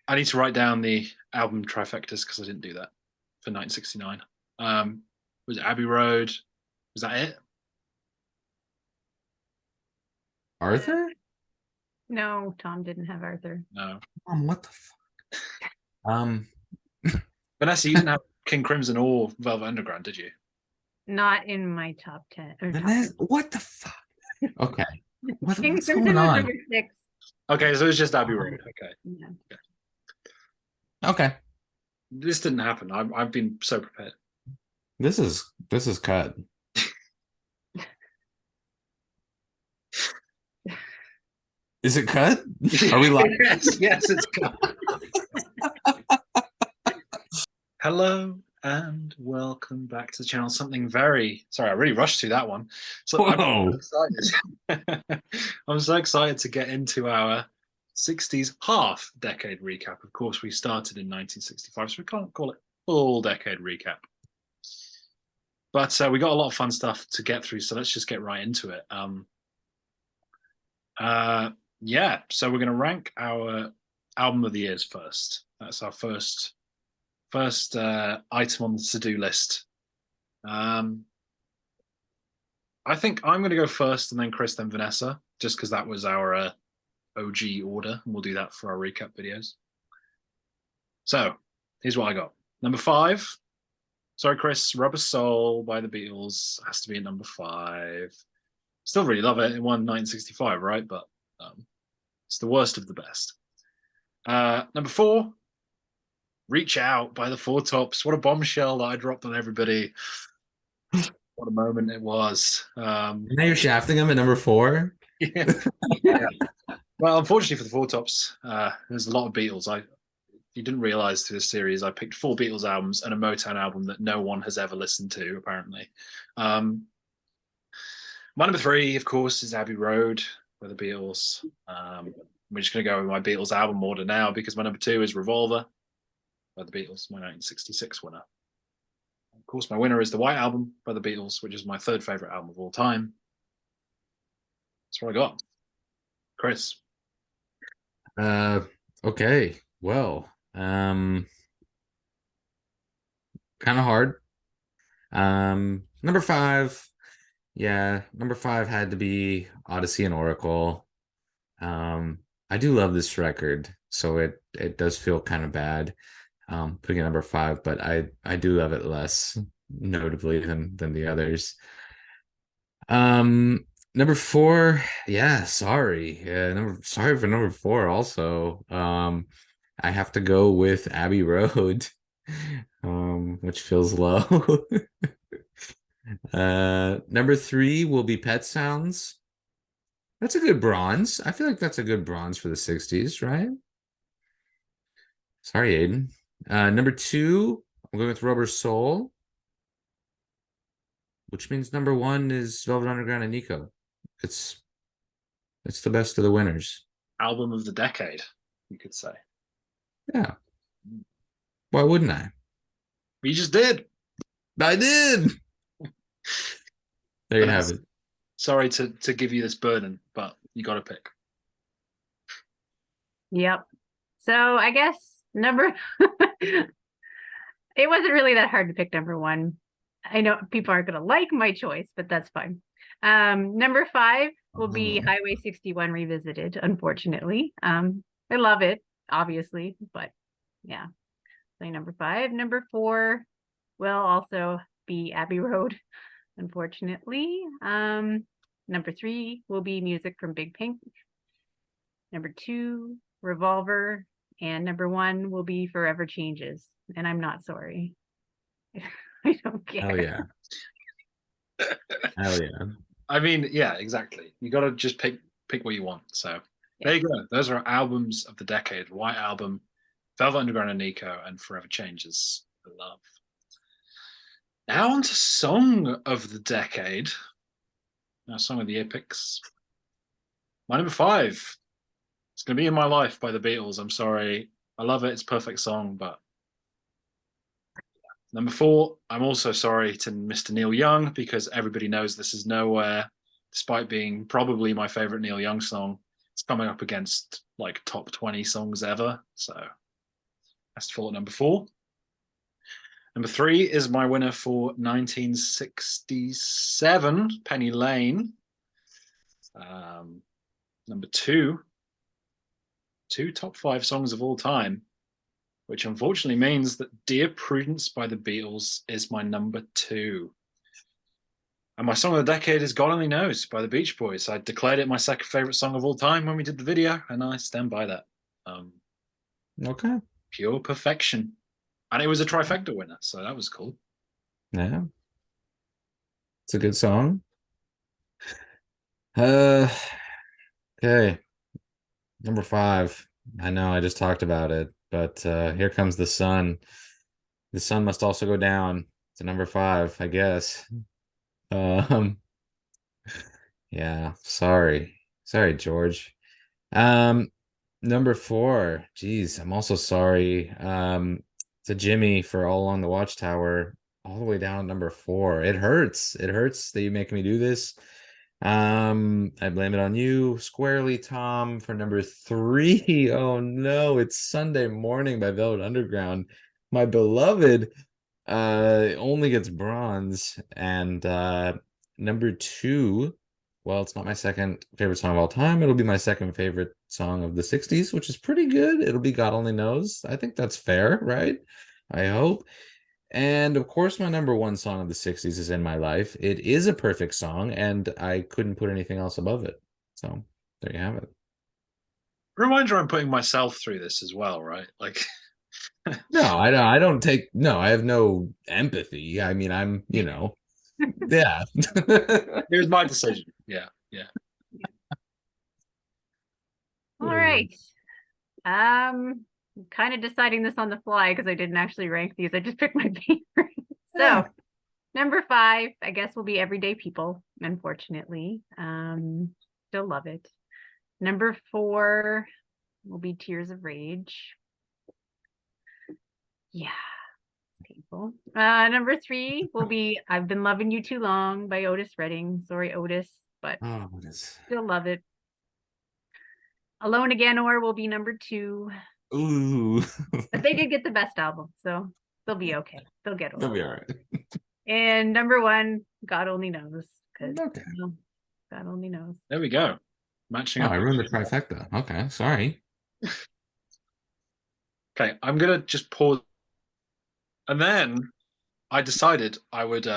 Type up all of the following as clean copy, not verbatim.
I need to write down the album trifectas because I didn't do that for 1969. Was it Abbey Road? Was that it? Uh, Arthur? no, Tom didn't have Arthur. No. What the fuck? Um, Vanessa, you didn't have King Crimson or Velvet Underground, did you? Not in my top 10 or top Vanessa, what the fuck? Okay. 10. What's King going Crimson was on? number 6. Okay, so it's just Abbey Road. Okay. Yeah. Okay. This didn't happen. I've been so prepared. This is cut. Is it cut? Are we live? Yes, it's cut. Hello and welcome back to the channel. Something very sorry, I really rushed through that one. So Whoa. I'm so excited. I'm so excited to get into our 60s half decade recap. Of course, we started in 1965, so we can't call it full decade recap. But we got a lot of fun stuff to get through, so let's just get right into it. Yeah, so we're going to rank our album of the years first. That's our first item on the to-do list. I think I'm going to go first, and then Chris, then Vanessa, just because that was our OG order, and we'll do that for our recap videos. So here's what I got. Number 5. Sorry, Chris. Rubber Soul by the Beatles has to be at number 5. Still really love it. It won 1965, right? But it's the worst of the best. Number 4. Reach Out by the Four Tops. What a bombshell that I dropped on everybody. What a moment it was. Now you're shafting him at number 4. Yeah. Yeah. Well, unfortunately for the Four Tops, there's a lot of Beatles. You didn't realize through this series, I picked 4 Beatles albums and a Motown album that no one has ever listened to, apparently. My number 3, of course, is Abbey Road by the Beatles. We're just going to go with my Beatles album order now because my number 2 is Revolver by the Beatles, my 1966 winner. Of course, my winner is The White Album by the Beatles, which is my 3rd favorite album of all time. That's what I got. Chris. Okay. Well, kind of hard. Number 5. Yeah, number 5 had to be Odyssey and Oracle. I do love this record, so it does feel kind of bad putting it number 5, but I do love it less notably than the others. Number 4, yeah, sorry. Sorry for number 4 also. I have to go with Abbey Road, which feels low. Number 3 will be Pet Sounds. That's a good bronze. I feel like that's a good bronze for the 60s, right? Sorry, Aiden. Number 2, I'm going with Rubber Soul, which means number 1 is Velvet Underground and Nico. It's the best of the winners. Album of the decade, you could say. Yeah. Why wouldn't I? You just did. I did. There you have it. Sorry to give you this burden, but you got to pick. Yep. So I guess number it wasn't really that hard to pick number 1. I know people aren't going to like my choice, but that's fine. Number 5 will be Highway 61 Revisited, unfortunately. I love it, obviously, but yeah. So number 5. Number 4 will also be Abbey Road, unfortunately. Number 3 will be Music from Big Pink. Number 2, Revolver. And number 1 will be Forever Changes. And I'm not sorry. I don't care. Hell yeah. Hell yeah. I mean, yeah, exactly. You got to just pick what you want. So there you go. Those are albums of the decade. White Album, Velvet Underground and Nico, and Forever Changes. I love. Now on to Song of the Decade. Now, Song of the Year picks. My number 5. It's going to be In My Life by the Beatles. I'm sorry. I love it. It's a perfect song, but number 4, I'm also sorry to Mr. Neil Young because everybody knows This Is Nowhere, despite being probably my favorite Neil Young song. It's coming up against like top 20 songs ever. So Has to fall at number 4. Number 3 is my winner for 1967, Penny Lane. Number 2, 2 top 5 songs of all time, which unfortunately means that Dear Prudence by the Beatles is my number 2. And my song of the decade is God Only Knows by the Beach Boys. I declared it my second favorite song of all time when we did the video, and I stand by that. Okay. Pure perfection. And it was a trifecta winner, so that was cool. Yeah. It's a good song. Okay. Number 5. I know I just talked about it, but Here Comes the Sun. The sun must also go down to number 5, I guess. Yeah, sorry. Sorry, George. Number 4. Geez, I'm also sorry. To Jimmy for All Along the Watchtower, all the way down at number 4. It hurts. It hurts that you make me do this. I blame it on you squarely, Tom, for number 3. Oh no, it's Sunday Morning by Velvet Underground. My beloved only gets bronze. And number 2, well, it's not my second favorite song of all time. It'll be my second favorite song of the 60s, which is pretty good. It'll be God Only Knows. I think that's fair, right? I hope. And of course, my number 1 song of the 60s is In My Life. It is a perfect song, and I couldn't put anything else above it. So there you have it. Reminder, I'm putting myself through this as well, right? Like, No, I don't take, no, I have no empathy. I mean, I'm, yeah. here's my decision. Yeah. All right. I'm kind of deciding this on the fly because I didn't actually rank these. I just picked my favorite. So number 5, I guess, will be Everyday People, unfortunately. Still love it. Number 4 will be Tears of Rage. Yeah, painful. Number 3 will be I've Been Loving You Too Long by Otis Redding. Sorry, Otis, but still love it. Alone Again Or will be number 2. Ooh. But they did get the best album, so they'll be okay. They'll get over. They'll be all right. And number 1, God Only Knows. Okay. God Only Knows. There we go. Matching Oh, up. I ruined the trifecta. Okay, sorry. Okay, I'm gonna just pause. And then I decided I would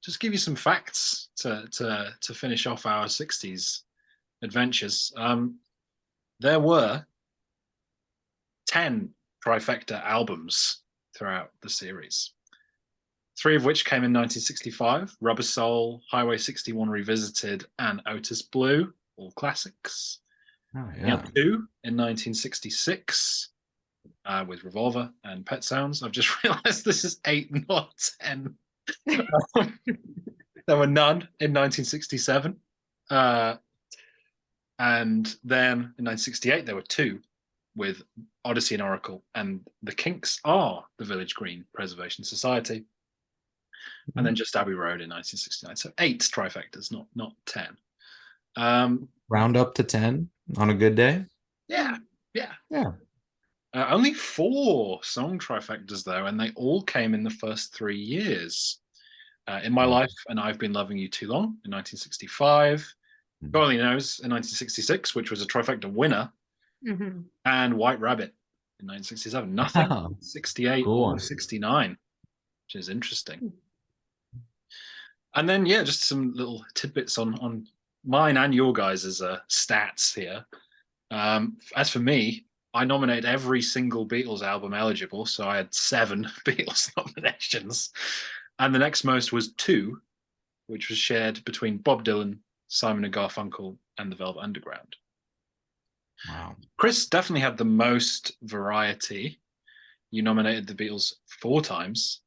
just give you some facts to finish off our 60s adventures. There were 10 trifecta albums throughout the series, 3 of which came in 1965: Rubber Soul, Highway 61 Revisited, and Otis Blue, all classics. Oh, The yeah. other 2 in 1966 with Revolver and Pet Sounds. I've just realized this is 8, not 10. There were none in 1967. And then in 1968, there were 2 with Odyssey and Oracle, and the Kinks are the Village Green Preservation Society. And then Just Abbey Road in 1969. So 8 trifectas, not 10. Round up to 10 on a good day. Yeah. Only 4 song trifectas, though, and they all came in the first 3 years. In My Life and I've Been Loving You Too Long in 1965. God Only Knows in 1966, which was a trifecta winner. And White Rabbit in 1967. Nothing 68 or 69, which is interesting. And then, yeah, just some little tidbits on mine and your guys' stats here. As for me, I nominated every single Beatles album eligible, so I had 7 Beatles nominations. And the next most was 2, which was shared between Bob Dylan, Simon and Garfunkel, and the Velvet Underground. Wow. Chris definitely had the most variety. You nominated the Beatles 4 times,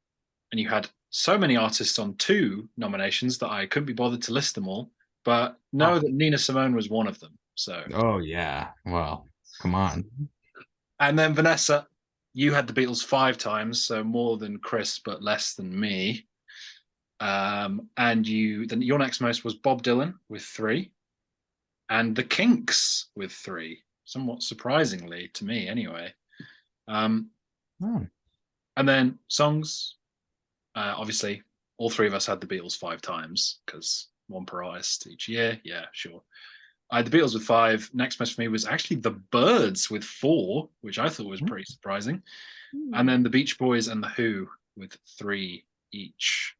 and you had so many artists on 2 nominations that I couldn't be bothered to list them all. But know that Nina Simone was one of them. So. Oh yeah. Well, come on. And then Vanessa, you had the Beatles 5 times, so more than Chris, but less than me. And then your next most was Bob Dylan with 3, and the Kinks with 3, somewhat surprisingly to me, anyway. Oh. And then songs, obviously, all three of us had the Beatles 5 times because one per artist each year. Yeah, sure. I had the Beatles with 5. Next best for me was actually the Byrds with 4, which I thought was pretty surprising. And then the Beach Boys and the Who with 3 each.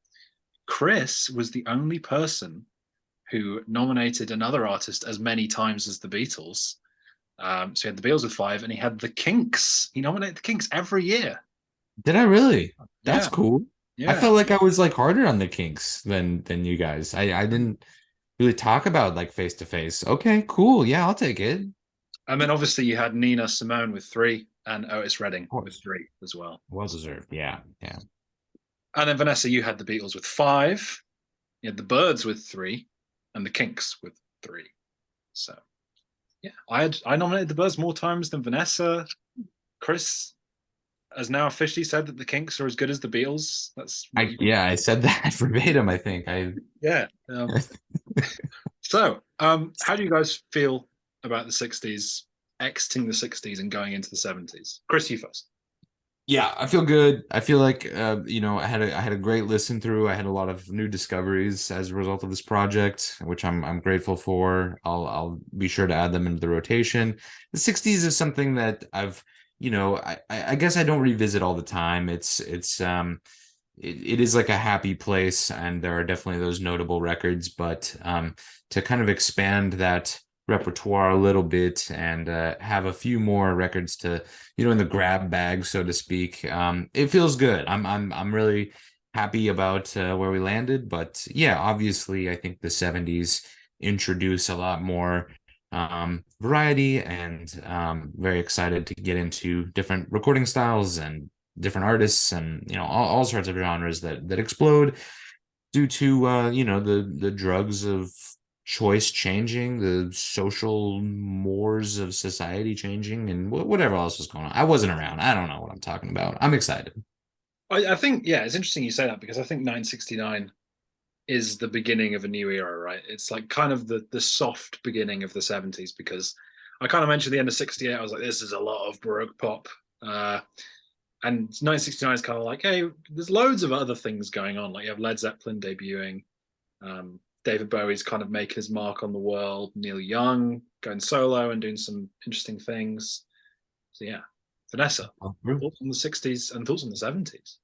Chris was the only person who nominated another artist as many times as the Beatles. So he had the Beatles with 5, and he had the Kinks. He nominated the Kinks every year. Did I really? That's Yeah, cool. I yeah. felt like I was like harder on the Kinks than you guys. I didn't really talk about like face to face. Okay, cool. Yeah, I'll take it. Of And then obviously you had Nina Simone with 3 and Otis Redding with course. 3 as well. Well deserved. Yeah, yeah. And then Vanessa, you had the Beatles with 5. You had the Byrds with 3, and the Kinks with 3. So yeah, I nominated the Byrds more times than Vanessa. Chris has now officially said that the Kinks are as good as the Beatles. That's what you. I said that verbatim, I think. I Yeah. So, how do you guys feel about the '60s, exiting the '60s and going into the '70s? Chris, you first. Yeah, I feel good. I feel like I had a great listen through. I had a lot of new discoveries as a result of this project, which I'm grateful for. I'll be sure to add them into the rotation. The 60s is something that I've, I guess I don't revisit all the time. It is like a happy place, and there are definitely those notable records, but to kind of expand that repertoire a little bit and have a few more records to in the grab bag, so to speak. It feels good. I'm really happy about where we landed, but yeah, obviously I think the 70s introduce a lot more variety, and very excited to get into different recording styles and different artists, and all sorts of genres that explode due to the drugs of choice changing, the social mores of society changing, and whatever else was going on. I wasn't around. I don't know what I'm talking about. I'm excited. I think, yeah, it's interesting you say that because I think 1969 is the beginning of a new era, right? It's like kind of the soft beginning of the '70s because I kind of mentioned the end of '68. I was like, this is a lot of Baroque pop. And 1969 is kind of like, hey, there's loads of other things going on. Like you have Led Zeppelin debuting, David Bowie's kind of making his mark on the world, Neil Young going solo and doing some interesting things. So yeah, Vanessa, thoughts on the '60s and thoughts on the '70s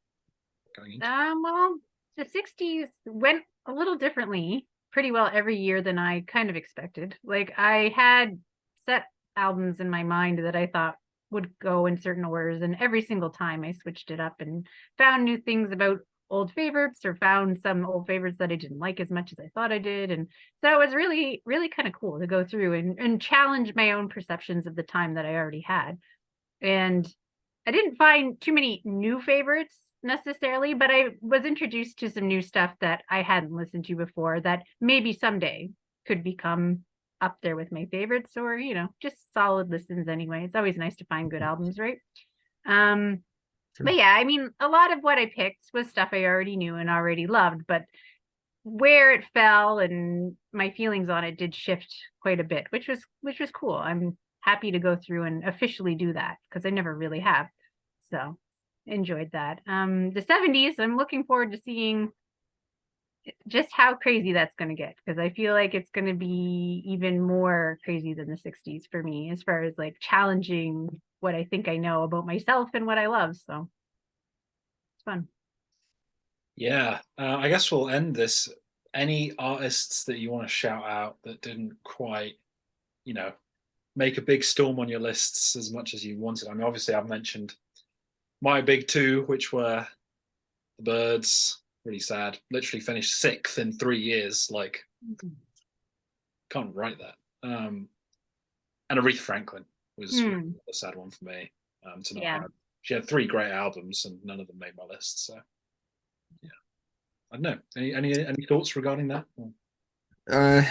going into. Well, the 60s went a little differently pretty well every year than I kind of expected. Like I had set albums in my mind that I thought would go in certain orders, and every single time I switched it up and found new things about old favorites, or found some old favorites that I didn't like as much as I thought I did. And so it was really, really kind of cool to go through and challenge my own perceptions of the time that I already had. And I didn't find too many new favorites necessarily, but I was introduced to some new stuff that I hadn't listened to before that maybe someday could become up there with my favorites, or just solid listens anyway. It's always nice to find good albums, right? But yeah, I mean, a lot of what I picked was stuff I already knew and already loved, but where it fell and my feelings on it did shift quite a bit, which was cool. I'm happy to go through and officially do that because I never really have. So enjoyed that. The 70s, I'm looking forward to seeing just how crazy that's going to get, because I feel like it's going to be even more crazy than the 60s for me, as far as like challenging what I think I know about myself and what I love. So it's fun. Yeah, I guess we'll end this. Any artists that you want to shout out that didn't quite, make a big storm on your lists as much as you wanted? I mean, obviously, I've mentioned my big two, which were the Byrds. Really sad. Literally finished 6th in 3 years. Like, can't write that. And Aretha Franklin was a sad one for me. To not have. She had 3 great albums, and none of them made my list. So, yeah, I don't know. Any thoughts regarding that?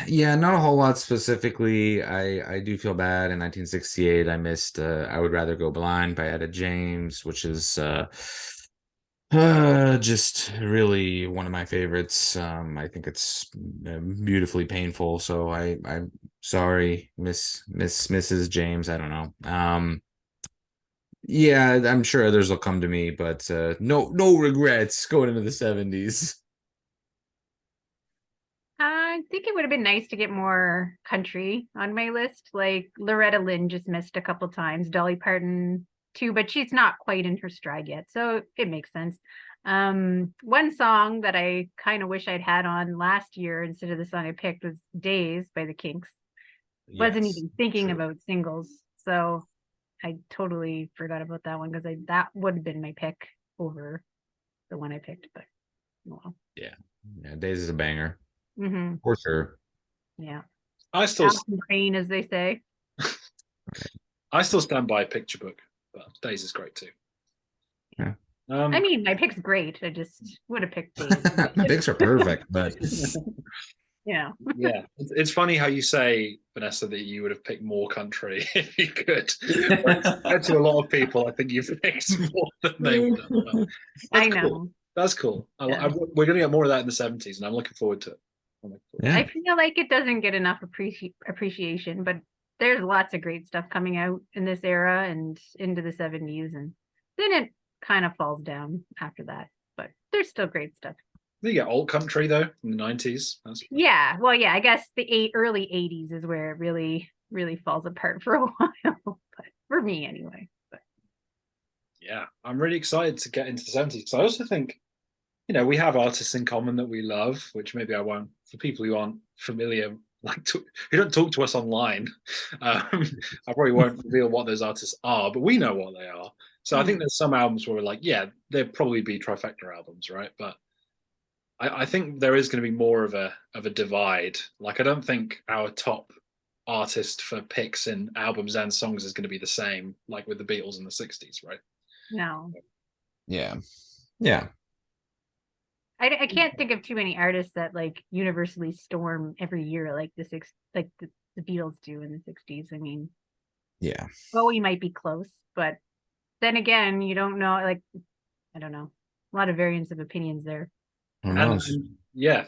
Yeah, not a whole lot specifically. I do feel bad. In 1968, I missed I Would Rather Go Blind by Etta James, which is just really one of my favorites. I think it's beautifully painful. So I'm sorry, Mrs. James. I don't know. Yeah, I'm sure others will come to me, but no regrets going into the 70s. I think it would have been nice to get more country on my list. Like Loretta Lynn just missed a couple times, Dolly Parton too, but she's not quite in her stride yet, so it makes sense. One song that I kind of wish I'd had on last year instead of the song I picked was Days by the Kinks. Wasn't Yes, even thinking true. about singles, so I totally forgot about that one because that would have been my pick over the one I picked, but well. Yeah, Days is a banger Mm-hmm. for sure. Yeah. I still Alison Crane, as they say. I still stand by Picture Book, but Days is great too. Yeah. I mean, my pick's great. I just would have picked Days. Picks are perfect, but Yeah. Yeah, it's funny how you say, Vanessa, that you would have picked more country if you could. Compared to a lot of people, I think you've picked more than they would have. But I that's cool. know. That's cool. Yeah. We're going to get more of that in the 70s, and I'm looking forward to it. yeah, I feel like it doesn't get enough appreciation, but there's lots of great stuff coming out in this era and into the 70s, and then it kind of falls down after that. But there's still great stuff. You get old country though in the 90s. Yeah, well, yeah, I guess the early 80s is where it really falls apart for a while, but for me anyway. But Yeah, I'm really excited to get into the 70s. So I also think, we have artists in common that we love, which maybe I won't, for people who aren't familiar, who don't talk to us online, I probably won't reveal what those artists are, but we know what they are. So I think there's some albums where we're like, yeah, they'd probably be trifecta albums, right? But I think there is going to be more of a divide. Like, I don't think our top artist for picks in albums and songs is going to be the same, like with the Beatles in the 60s, right? no, yeah, yeah. I can't think of too many artists that like universally storm every year like the Beatles do in the 60s. I mean, Yeah. Bowie might be close, but then again, you don't know. Like, I don't know. A lot of variance of opinions there. Who And, knows? and yeah,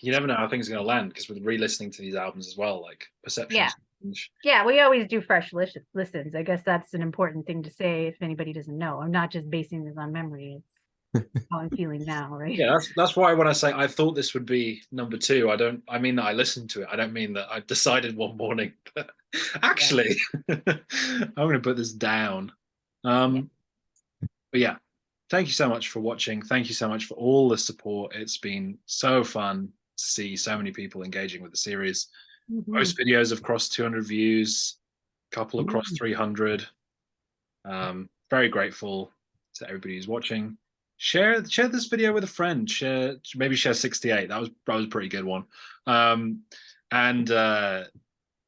you never know how things are going to land because with re-listening to these albums as well, like Yeah. perceptions change. Yeah, we always do fresh listens. I guess that's an important thing to say if anybody doesn't know. I'm not just basing this on memory. It's how I'm feeling now, right? Yeah, that's why when I say I thought this would be number two, I mean that I listened to it. I don't mean that I decided one morning. But actually, I'm going to put this down. But yeah, thank you so much for watching. Thank you so much for all the support. It's been so fun to see so many people engaging with the series. Most videos have crossed 200 views, a couple have crossed 300. Very grateful to everybody who's watching. Share this video with a friend. Maybe share 68. That was a pretty good one. And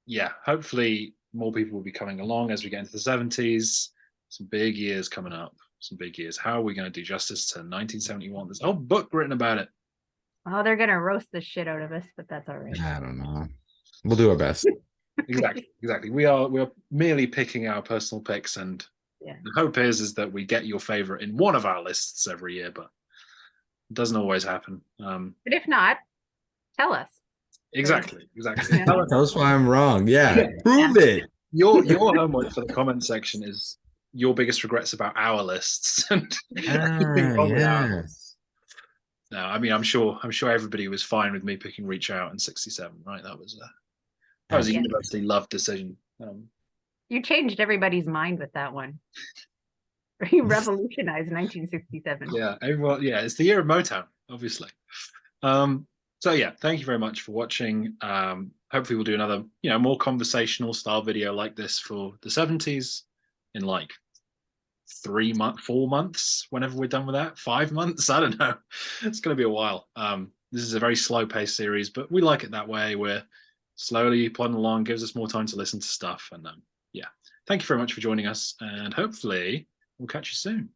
yeah, hopefully more people will be coming along as we get into the 70s. Some big years coming up. Some big years. How are we going to do justice to 1971? There's a whole book written about it. Oh, they're gonna roast the shit out of us, but that's all right. I don't know. We'll do our best. Exactly. We are merely picking our personal picks, and the hope is that we get your favorite in one of our lists every year, but it doesn't always happen. But if not, tell us. Exactly. Yeah. Tell us why I'm wrong. Yeah, prove it. Your homework for the comment section is your biggest regrets about our lists. Yes. No, I mean, I'm sure everybody was fine with me picking Reach Out and 67, right? That was a universally loved decision. You changed everybody's mind with that one. You revolutionized 1967. Yeah, everyone. Yeah, it's the year of Motown, obviously. So yeah, thank you very much for watching. Hopefully, we'll do another, more conversational style video like this for the 70s in like 4 months, whenever we're done with that. 5 months, I don't know. It's going to be a while. This is a very slow paced series, but we like it that way. We're slowly plodding along, gives us more time to listen to stuff. And yeah, thank you very much for joining us, and hopefully we'll catch you soon.